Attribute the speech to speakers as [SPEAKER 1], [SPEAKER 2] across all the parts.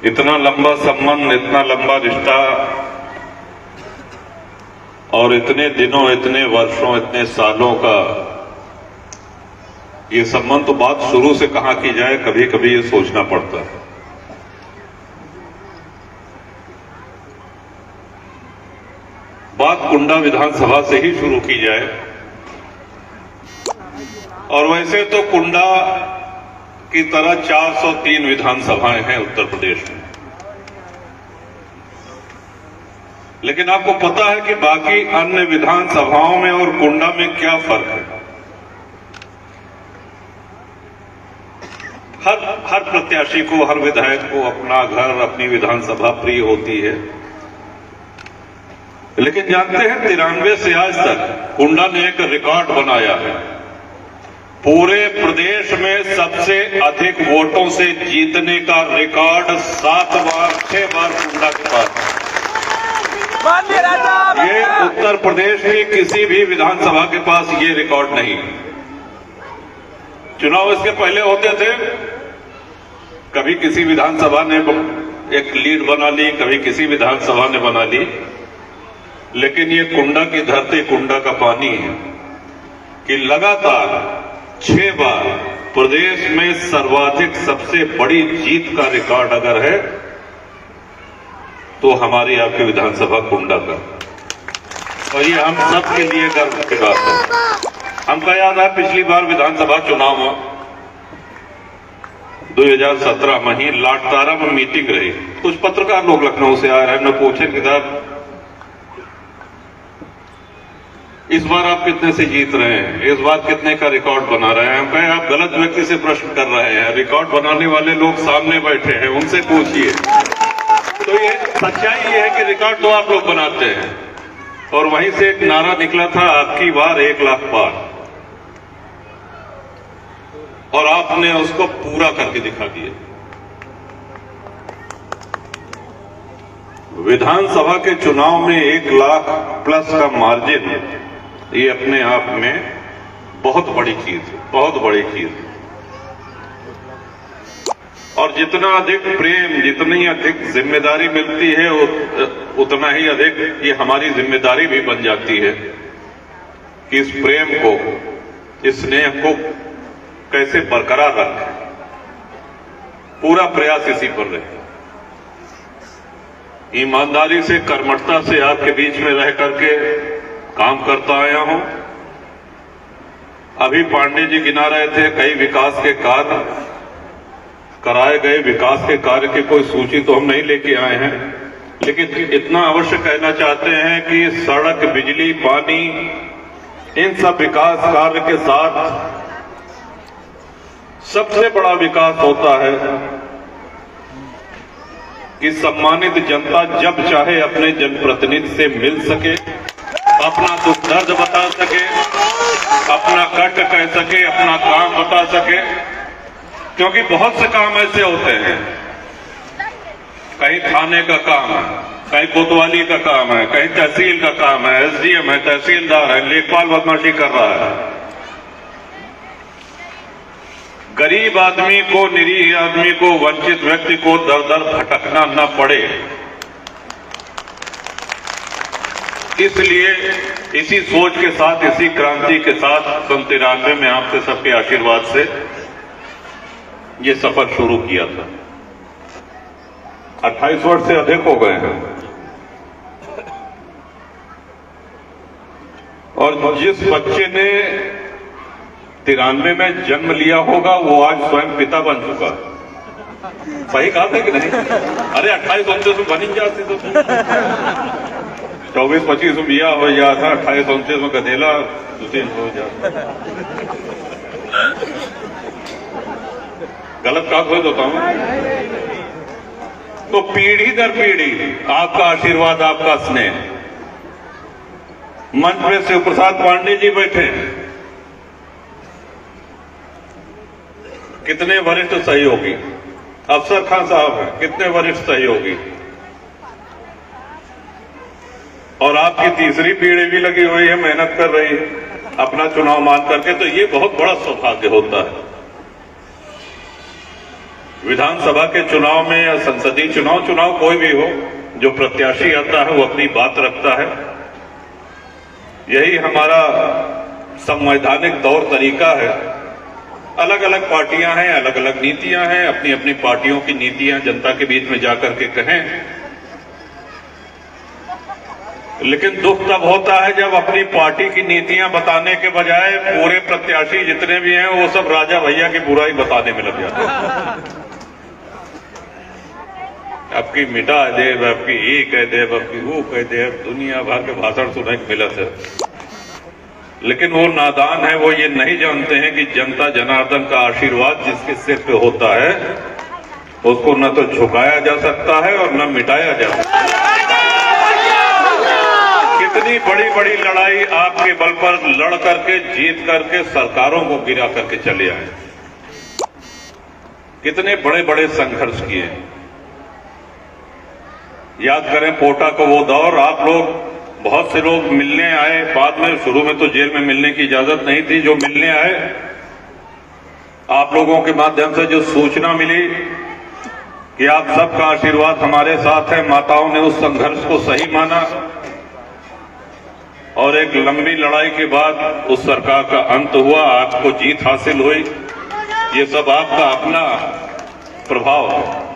[SPEAKER 1] इतना लंबा संबंध, इतना लंबा रिश्ता और इतने दिनों, इतने वर्षों, इतने सालों का ये संबंध, तो बात शुरू से कहां की जाए, कभी कभी ये सोचना पड़ता है। बात कुंडा विधानसभा से ही शुरू की जाए। और वैसे तो कुंडा की तरह 403 विधानसभाएं हैं उत्तर प्रदेश में, लेकिन आपको पता है कि बाकी अन्य विधानसभाओं में और कुंडा में क्या फर्क है? हर प्रत्याशी को, हर विधायक को अपना घर, अपनी विधानसभा प्रिय होती है, लेकिन जानते हैं 93 से आज तक कुंडा ने एक रिकॉर्ड बनाया है। पूरे प्रदेश में सबसे अधिक वोटों से जीतने का रिकॉर्ड 7 बार, 6 बार कुंडा के पास। ये उत्तर प्रदेश की किसी भी विधानसभा के पास ये रिकॉर्ड नहीं। चुनाव इसके पहले होते थे, कभी किसी विधानसभा ने एक लीड बना ली, कभी किसी विधानसभा ने बना ली, लेकिन ये कुंडा की धरती, कुंडा का पानी है कि लगातार 6 बार प्रदेश में सर्वाधिक, सबसे बड़ी जीत का रिकॉर्ड अगर है तो हमारी आपकी विधानसभा कुंडा का। और ये हम सब के लिए गर्व की बात है। हमको याद है पिछली बार विधानसभा चुनाव हुआ 2017 में ही लाटतारा में मीटिंग रही। कुछ पत्रकार लोग लखनऊ से आ रहे हैं, हमने पूछे कि साहब इस बार आप कितने से जीत रहे हैं, इस बार कितने का रिकॉर्ड बना रहे हैं? हम कहे आप गलत व्यक्ति से प्रश्न कर रहे हैं, रिकॉर्ड बनाने वाले लोग सामने बैठे हैं, उनसे पूछिए। तो ये सच्चाई ये है कि रिकॉर्ड तो आप लोग बनाते हैं। और वहीं से एक नारा निकला था, आपकी बार 1 लाख पार, और आपने उसको पूरा करके दिखा दिया। विधानसभा के चुनाव में 1 लाख प्लस का मार्जिन, ये अपने आप में बहुत बड़ी चीज है, बहुत बड़ी चीज है। और जितना अधिक प्रेम, जितनी अधिक जिम्मेदारी मिलती है, उतना ही अधिक ये हमारी जिम्मेदारी भी बन जाती है कि इस प्रेम को, इस स्नेह को कैसे बरकरार रखें। पूरा प्रयास इसी पर रहे। ईमानदारी से, कर्मठता से आपके बीच में रह करके काम करता आया हूं। अभी पांडे जी गिना रहे थे कई विकास के कार्य कराए गए। विकास के कार्य की कोई सूची तो हम नहीं लेके आए हैं, लेकिन इतना अवश्य कहना चाहते हैं कि सड़क, बिजली, पानी, इन सब विकास कार्य के साथ सबसे बड़ा विकास होता है कि सम्मानित जनता जब चाहे अपने जनप्रतिनिधि से मिल सके, अपना दुख दर्द बता सके, अपना कष्ट कह सके, अपना काम बता सके। क्योंकि बहुत से काम ऐसे होते हैं, कहीं थाने का काम है, कहीं कोतवाली का काम है, कहीं तहसील का काम है, एसडीएम है, तहसीलदार है, लेखपाल बदमाशी कर रहा है। गरीब आदमी को, निरीह आदमी को, वंचित व्यक्ति को दर दर भटकना न पड़े, इसलिए इसी सोच के साथ, इसी क्रांति के साथ 93 में आपसे सबके आशीर्वाद से ये सफर शुरू किया था। 28 वर्ष से अधिक हो गए हैं। और जिस बच्चे ने 93 में जन्म लिया होगा वो आज स्वयं पिता बन चुका। सही कहा था कि नहीं? अरे 28-29 में बन ही जाते तो 24-25 में बिया हो जाता, 28-29 में गधेला 2-3 हो जाता। गलत बात हो तो हूं। तो पीढ़ी दर पीढ़ी आपका आशीर्वाद, आपका स्नेह। मंच में शिव प्रसाद पांडे जी बैठे, कितने वरिष्ठ सहयोगी। अफसर खान साहब हैं, कितने वरिष्ठ सहयोगी। और आपकी तीसरी पीढ़ी भी लगी हुई है, मेहनत कर रही है अपना चुनाव मान करके। तो ये बहुत बड़ा सौभाग्य होता है। विधानसभा के चुनाव में या संसदीय चुनाव कोई भी हो, जो प्रत्याशी आता है वो अपनी बात रखता है। यही हमारा संवैधानिक तौर तरीका है। अलग अलग पार्टियां हैं, अलग अलग नीतियां हैं, अपनी अपनी पार्टियों की नीतियां जनता के बीच में जाकर के कहें। लेकिन दुख तब होता है जब अपनी पार्टी की नीतियां बताने के बजाय पूरे प्रत्याशी जितने भी हैं वो सब राजा भैया की बुराई बताने में लग जाते हैं। आपकी मिटा देव, आपकी ये कह देव, आपकी वो कह देव, दुनिया भर के भाषण सुनने को मिला है। लेकिन वो नादान है, वो ये नहीं जानते हैं कि जनता जनार्दन का आशीर्वाद जिसके सिर पे होता है उसको न तो झुकाया जा सकता है और न मिटाया जा सकता है। कितनी बड़ी बड़ी लड़ाई आपके बल पर लड़ करके जीत करके सरकारों को गिरा करके चले आए, कितने बड़े बड़े संघर्ष किए। याद करें पोटा को वो दौर, आप लोग बहुत से लोग मिलने आए, बाद में शुरू में तो जेल में मिलने की इजाजत नहीं थी, जो मिलने आए आप लोगों के माध्यम से जो सूचना मिली कि आप सबका आशीर्वाद हमारे साथ है, माताओं ने उस संघर्ष को सही माना और एक लंबी लड़ाई के बाद उस सरकार का अंत हुआ, आपको जीत हासिल हुई। ये सब आपका अपना प्रभाव है।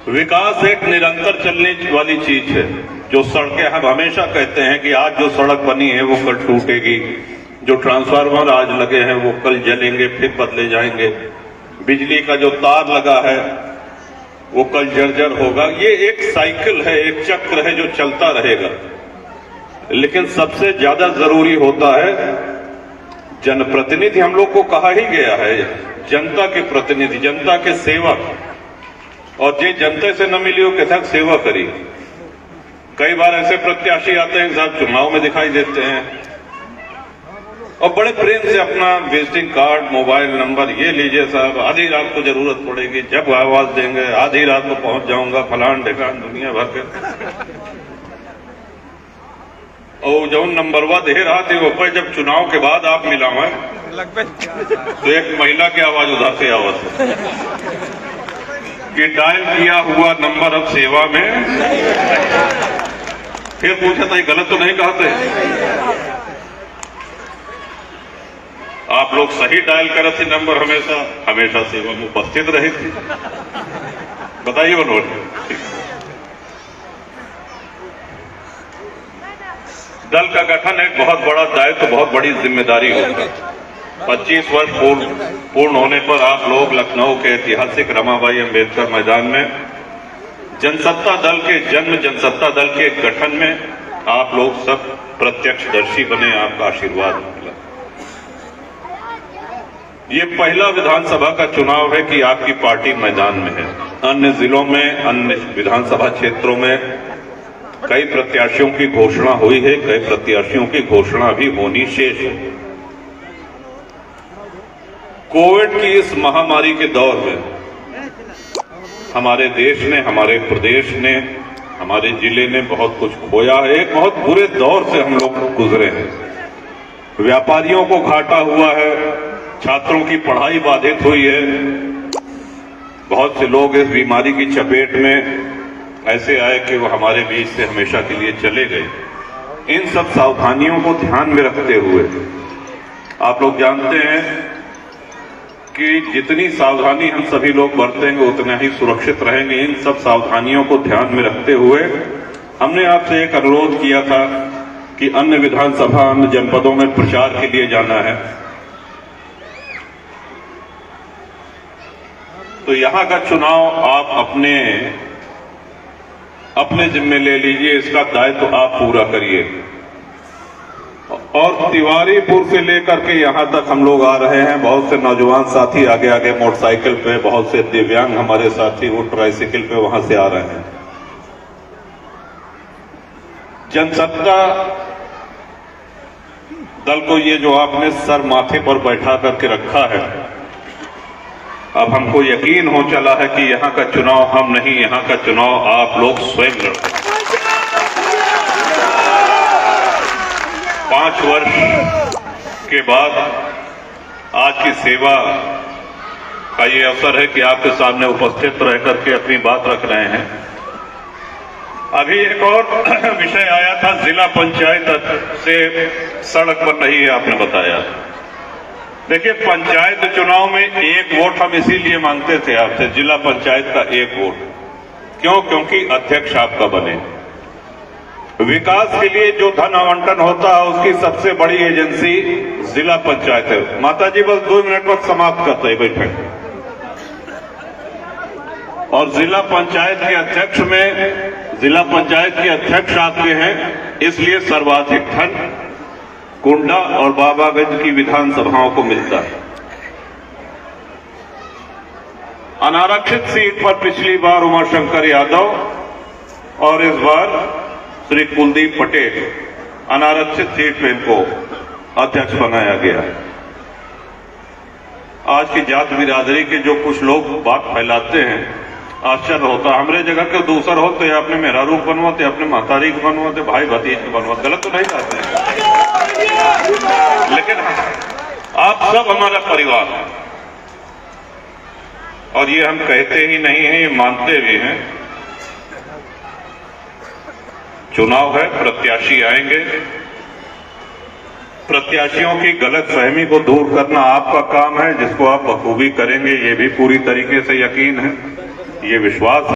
[SPEAKER 1] विकास एक निरंतर चलने वाली चीज है। जो सड़कें हम हमेशा कहते हैं कि आज जो सड़क बनी है वो कल टूटेगी, जो ट्रांसफार्मर आज लगे हैं वो कल जलेंगे फिर बदले जाएंगे, बिजली का जो तार लगा है वो कल जर्जर होगा। ये एक साइकिल है, एक चक्र है जो चलता रहेगा। लेकिन सबसे ज्यादा जरूरी होता है जनप्रतिनिधि। हम लोग को कहा ही गया है जनता के प्रतिनिधि, जनता के सेवक, और जे जनता से न मिली हो कैसा सेवा करी। कई बार ऐसे प्रत्याशी आते हैं साहब चुनाव में दिखाई देते हैं और बड़े प्रेम से अपना विजिटिंग कार्ड, मोबाइल नंबर, ये लीजिए साहब, आधी रात को जरूरत पड़ेगी, जब आवाज देंगे आधी रात को पहुंच जाऊंगा, फलान ढेकान, दुनिया भर के। और जो नंबरवा दे रहा थे वो पर जब चुनाव के बाद आप मिलावे तो एक महिला की आवाज उधर से आवत कि डायल किया हुआ नंबर अब सेवा में। फिर पूछा था ये गलत तो नहीं कहते? आप लोग सही डायल करे थे नंबर, हमेशा सेवा में उपस्थित रहे थे। बताइए मनोज। दल का गठन एक बहुत बड़ा दायित्व, बहुत बड़ी जिम्मेदारी होती है। 25 वर्ष पूर्ण होने पर आप लोग लखनऊ के ऐतिहासिक रमाबाई अंबेडकर मैदान में जनसत्ता दल के जन्म, जनसत्ता दल के गठन में आप लोग सब प्रत्यक्षदर्शी बने, आपका आशीर्वाद मिला। ये पहला विधानसभा का चुनाव है कि आपकी पार्टी मैदान में है। अन्य जिलों में, अन्य विधानसभा क्षेत्रों में कई प्रत्याशियों की घोषणा हुई है, कई प्रत्याशियों की घोषणा भी होनी शेष है। कोविड की इस महामारी के दौर में हमारे देश ने, हमारे प्रदेश ने, हमारे जिले ने बहुत कुछ खोया है। एक बहुत बुरे दौर से हम लोग गुजरे हैं। व्यापारियों को घाटा हुआ है, छात्रों की पढ़ाई बाधित हुई है, बहुत से लोग इस बीमारी की चपेट में ऐसे आए कि वो हमारे बीच से हमेशा के लिए चले गए। इन सब सावधानियों को ध्यान में रखते हुए आप लोग जानते हैं कि जितनी सावधानी हम सभी लोग बरतेंगे उतना ही सुरक्षित रहेंगे। इन सब सावधानियों को ध्यान में रखते हुए हमने आपसे एक अनुरोध किया था कि अन्य विधानसभा, अन्य जनपदों में प्रचार के लिए जाना है, तो यहां का चुनाव आप अपने जिम्मे ले लीजिए, इसका दायित्व आप पूरा करिए। और तिवारीपुर से लेकर के यहां तक हम लोग आ रहे हैं। बहुत से नौजवान साथी आगे आगे मोटरसाइकिल पे, बहुत से दिव्यांग हमारे साथी वो ट्राइसाइकिल पे वहां से आ रहे हैं। जनसत्ता दल को ये जो आपने सर माथे पर बैठा करके रखा है, अब हमको यकीन हो चला है कि यहां का चुनाव हम नहीं, यहां का चुनाव आप लोग स्वयं लड़ते। 5 वर्ष के बाद आज की सेवा का ये अवसर है कि आपके सामने उपस्थित रह करके अपनी बात रख रहे हैं। अभी एक और विषय आया था, जिला पंचायत से सड़क बन रही है, आपने बताया। देखिए, पंचायत चुनाव में एक वोट हम इसीलिए मांगते थे आपसे, जिला पंचायत का एक वोट। क्यों? क्योंकि अध्यक्ष आपका बने। विकास के लिए जो धन आवंटन होता है उसकी सबसे बड़ी एजेंसी जिला पंचायत है। माता जी बस 2 मिनट बाद समाप्त करते हैं बैठक। और जिला पंचायत के अध्यक्ष में जिला पंचायत के अध्यक्ष आपके हैं, इसलिए सर्वाधिक धन कुंडा और बाबागंज की विधानसभाओं को मिलता है। अनारक्षित सीट पर पिछली बार उमाशंकर यादव और इस बार श्री कुलदीप पटेल अनारक्षित सीट पे इनको अध्यक्ष बनाया गया। आज की जात बिरादरी के जो कुछ लोग बात फैलाते हैं, आश्चर्य होता है। हमारे जगह के दूसर होते, अपने मेहरा रूप बनवाते, अपने महतारी को बनवाते, भाई भतीज को बनवाते, गलत तो नहीं करते हैं, लेकिन आप सब हमारा परिवार है और ये हम कहते ही नहीं हैं, ये मानते भी हैं। चुनाव है, प्रत्याशी आएंगे। प्रत्याशियों की गलतफहमी को दूर करना आपका काम है, जिसको आप बखूबी करेंगे, ये भी पूरी तरीके से यकीन है, ये विश्वास है।